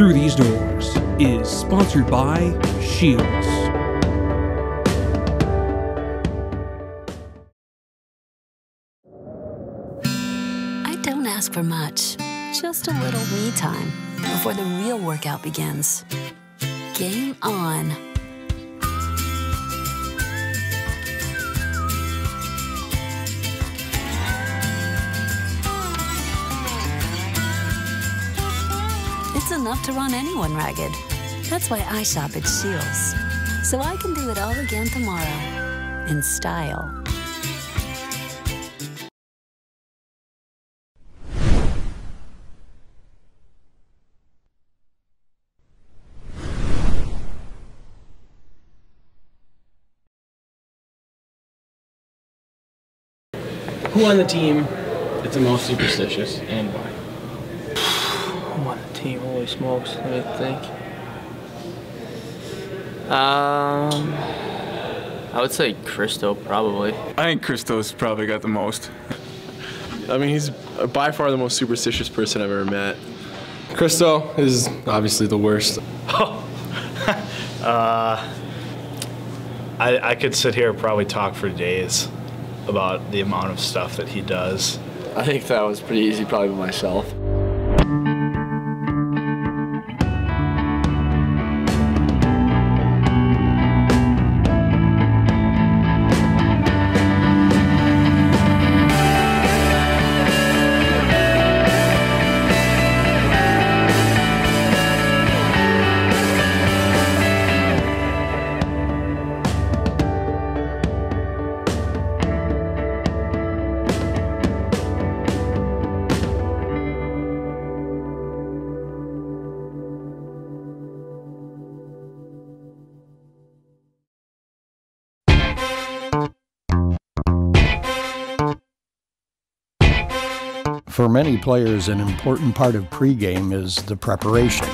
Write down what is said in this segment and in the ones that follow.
Through These Doors is sponsored by Shields. I don't ask for much, just a little me time before the real workout begins. Game on. It's enough to run anyone ragged. That's why I shop at Shields, so I can do it all again tomorrow in style. Who on the team is the most superstitious and why? Who on the team? Holy smokes, let me think. I would say Christo, probably. I think Christo's probably got the most. I mean, he's by far the most superstitious person I've ever met. Christo is obviously the worst. I could sit here and probably talk for days about the amount of stuff that he does. I think that was pretty easy, probably by myself. For many players, an important part of pregame is the preparation.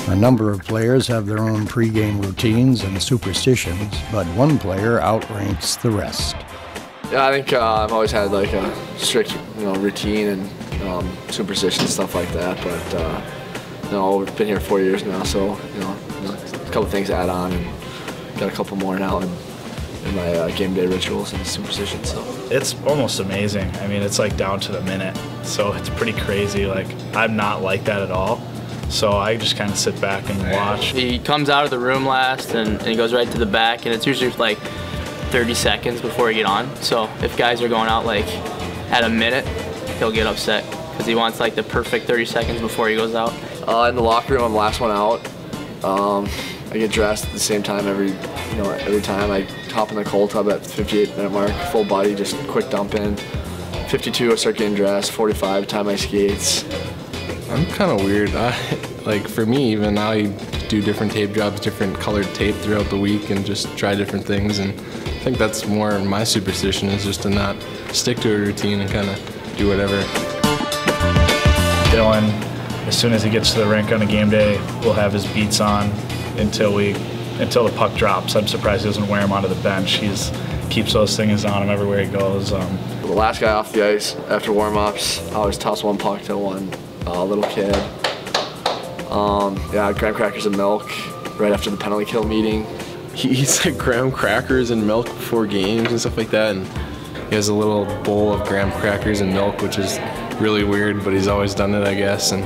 A number of players have their own pregame routines and superstitions, but one player outranks the rest. Yeah, I think I've always had like a strict, routine and superstition stuff like that. But we've been here 4 years now, so a couple things to add on, and got a couple more now in my game day rituals and superstitions. So it's almost amazing. I mean, it's like down to the minute, so it's pretty crazy. Like, I'm not like that at all, so I just kind of sit back and watch. He comes out of the room last and he goes right to the back, and it's usually like 30 seconds before he get on. So if guys are going out like at a minute, he'll get upset because he wants like the perfect 30 seconds before he goes out. In the locker room, I'm the last one out. I get dressed at the same time every time. I hop in the cold tub at 58-minute mark, full body, just quick dump in. 52, I start getting dressed. 45, tie my skates. I'm kind of weird. Like for me, even I do different tape jobs, different colored tape throughout the week, and just try different things. And I think that's more my superstition, is just to not stick to a routine and kind of do whatever. Dylan, as soon as he gets to the rink on a game day, will have his beats on until the puck drops. I'm surprised he doesn't wear them onto the bench. He keeps those things on him everywhere he goes. The last guy off the ice after warm-ups, I always toss one puck to one little kid. Graham crackers and milk right after the penalty kill meeting. He eats like graham crackers and milk before games and stuff like that, and he has a little bowl of graham crackers and milk, which is really weird, but he's always done it, I guess. And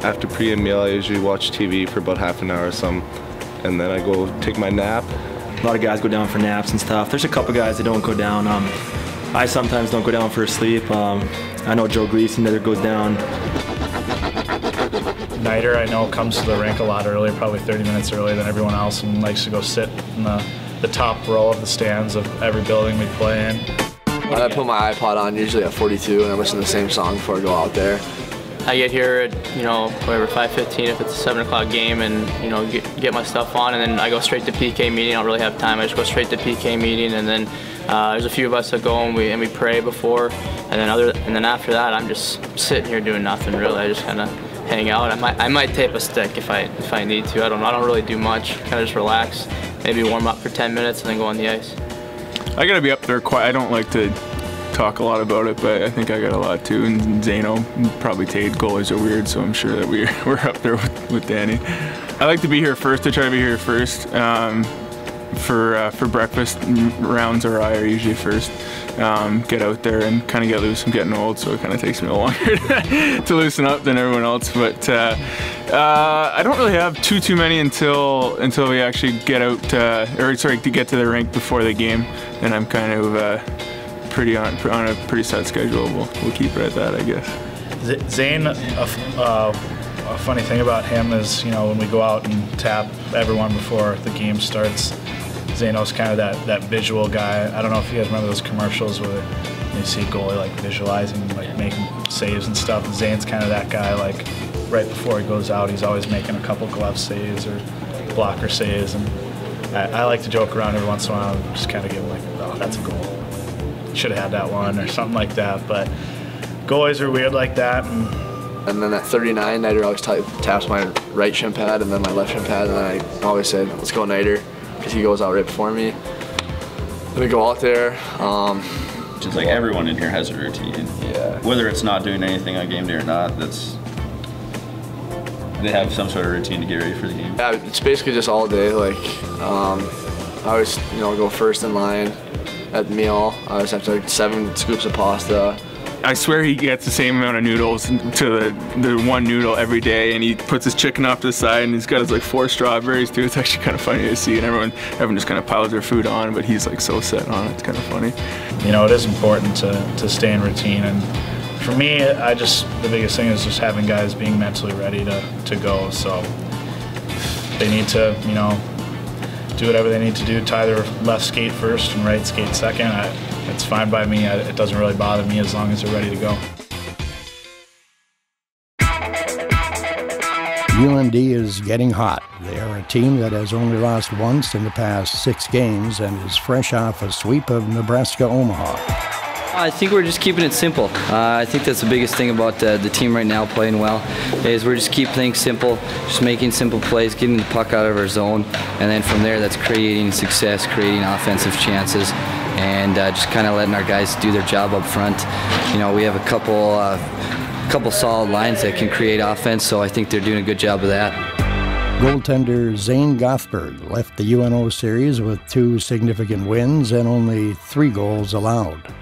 after pre-game meal, I usually watch TV for about half an hour or something, and then I go take my nap. A lot of guys go down for naps and stuff. There's a couple guys that don't go down. I sometimes don't go down for sleep. I know Joe Gleason never goes down. Nighter, I know, comes to the rink a lot earlier, probably 30 minutes earlier than everyone else, and likes to go sit in the top row of the stands of every building we play in. I put my iPod on usually at 42, and I listen to the same song before I go out there. I get here at, 5:15 if it's a 7 o'clock game, and, get my stuff on, and then I go straight to PK meeting. I don't really have time. I just go straight to PK meeting, and then there's a few of us that go and we pray before, and then after that, I'm just sitting here doing nothing really. I just kind of hang out. I might tape a stick if I need to. I don't really do much. Kind of just relax, maybe warm up for 10 minutes, and then go on the ice. I gotta be up there quiet. I don't like to talk a lot about it, but I think I got a lot too. And Zano, probably Tate. Goalies are weird, so I'm sure that we're up there with Danny. I like to be here first. I try to be here first. For breakfast, rounds or I are usually first. Get out there and kind of get loose. I'm getting old, so it kind of takes me a little longer to loosen up than everyone else. But I don't really have too many until we actually get out, to get to the rink before the game. And I'm kind of pretty on a pretty set schedule. We'll keep it at that, I guess. Zane, a funny thing about him is, when we go out and tap everyone before the game starts, Zano's kind of that visual guy. I don't know if you guys remember those commercials where you see a goalie like visualizing, like making saves and stuff. Zane's kind of that guy, like right before he goes out, he's always making a couple glove saves or blocker saves. And I like to joke around every once in a while and just kind of give him like, oh, that's a goal. Should have had that one or something like that. But goalies are weird like that. And then at 39, Nider always taps my right shin pad and then my left shin pad, and then I always say, let's go Nider, because he goes out right before me. Then we go out there. Just like everyone in here has a routine. Yeah. Whether it's not doing anything on game day or not, they have some sort of routine to get ready for the game. Yeah, it's basically just all day. Like, I always, go first in line at the meal. I always have to 7 scoops of pasta. I swear he gets the same amount of noodles to the one noodle every day, and he puts his chicken off to the side, and he's got his like 4 strawberries too. It's actually kind of funny to see, and everyone just kind of piles their food on, but he's like so set on it. It's kind of funny. It is important to stay in routine, and for me, the biggest thing is just having guys being mentally ready to go. So they need to, do whatever they need to do, tie their left skate first and right skate second. It's fine by me. It doesn't really bother me as long as they're ready to go. UND is getting hot. They are a team that has only lost once in the past 6 games and is fresh off a sweep of Nebraska-Omaha. I think we're just keeping it simple. I think that's the biggest thing about the team right now playing well, is we're just keep things simple, just making simple plays, getting the puck out of our zone, and then from there that's creating success, creating offensive chances, and just kind of letting our guys do their job up front. We have a couple solid lines that can create offense, so I think they're doing a good job of that. Goaltender Zane Gothberg left the UNO series with 2 significant wins and only 3 goals allowed.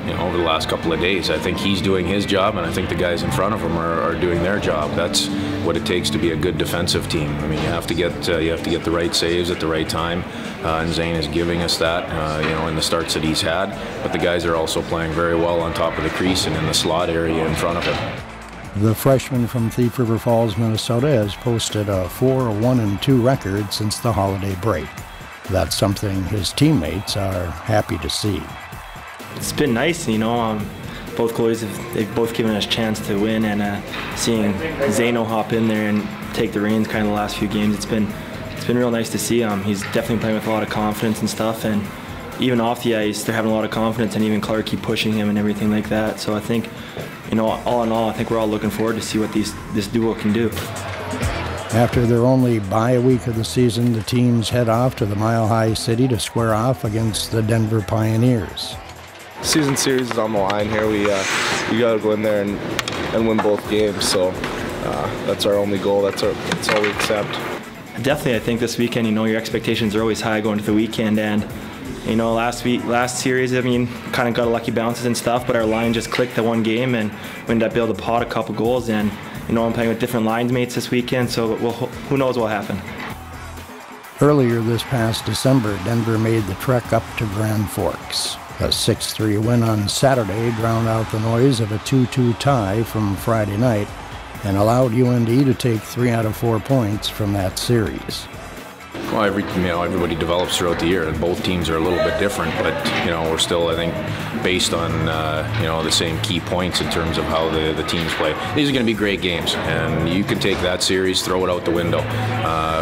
Over the last couple of days, I think he's doing his job, and I think the guys in front of him are doing their job. That's what it takes to be a good defensive team. I mean, you have to get the right saves at the right time, and Zane is giving us that, in the starts that he's had. But the guys are also playing very well on top of the crease and in the slot area in front of him. The freshman from Thief River Falls, Minnesota, has posted a 4-1-2 record since the holiday break. That's something his teammates are happy to see. It's been nice, both goalies they've both given us a chance to win, and seeing Zano hop in there and take the reins kind of the last few games, it's been real nice to see him. He's definitely playing with a lot of confidence and stuff, and even off the ice they're having a lot of confidence, and even Clark keep pushing him and everything like that. So I think, all in all, I think we're all looking forward to see what this duo can do. After their only bye week of the season, the teams head off to the Mile High City to square off against the Denver Pioneers. Season series is on the line here. We got to go in there and win both games. So that's our only goal. That's all we accept. Definitely, I think this weekend, your expectations are always high going to the weekend, and last series, kind of got a lucky bounces and stuff, but our line just clicked the one game, and we ended up able to pot a couple goals. And I'm playing with different line mates this weekend, so who knows what'll happen. Earlier this past December, Denver made the trek up to Grand Forks. A 6-3 win on Saturday drowned out the noise of a 2-2 tie from Friday night and allowed UND to take 3 out of 4 points from that series. Well, everybody develops throughout the year, and both teams are a little bit different, but we're still, I think, based on the same key points in terms of how the teams play. These are going to be great games, and you can take that series, throw it out the window.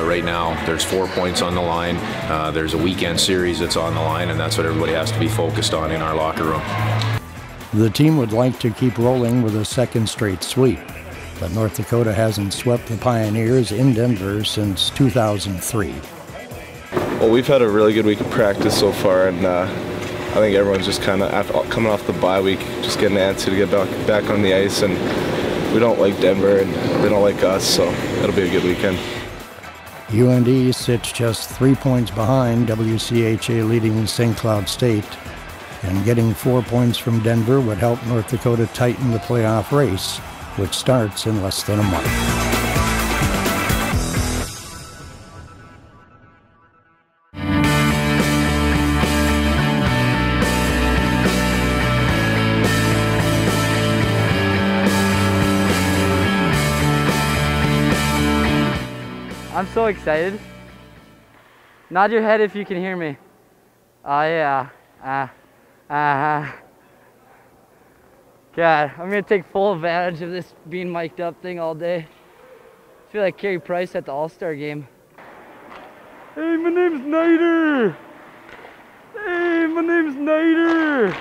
Right now, there's 4 points on the line. There's a weekend series that's on the line, and that's what everybody has to be focused on in our locker room. The team would like to keep rolling with a second straight sweep, but North Dakota hasn't swept the Pioneers in Denver since 2003. Well, we've had a really good week of practice so far, and think everyone's just kind of coming off the bye week, just getting antsy to get back on the ice, and we don't like Denver and they don't like us, so it'll be a good weekend. UND sits just 3 points behind WCHA leading St. Cloud State, and getting 4 points from Denver would help North Dakota tighten the playoff race, which starts in less than a month. I'm so excited. Nod your head if you can hear me. Oh yeah. God, I'm gonna take full advantage of this being mic'd up thing all day. I feel like Carey Price at the All-Star game. Hey, my name's Nider. Hey, my name's Nider.